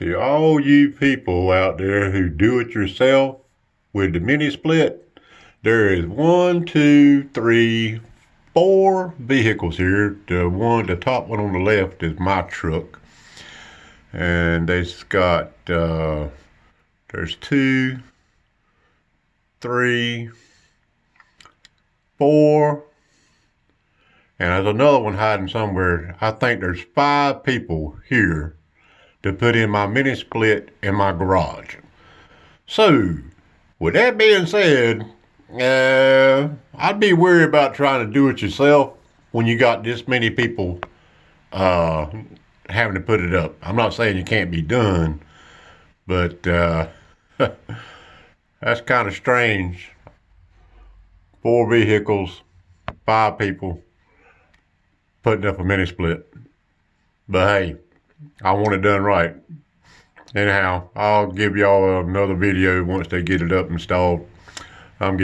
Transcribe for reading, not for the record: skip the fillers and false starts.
To all you people out there who do it yourself with the mini split, there is 4 vehicles here. The top one on the left is my truck. And there's got, there's 2, 3, 4, and there's another one hiding somewhere. I think there's 5 people here to put in my mini split in my garage. So, with that being said, I'd be worried about trying to do it yourself when you got this many people having to put it up. I'm not saying it can't be done, but that's kind of strange. 4 vehicles, 5 people putting up a mini split. But hey, I want it done right. Anyhow, I'll give y'all another video once they get it up installed.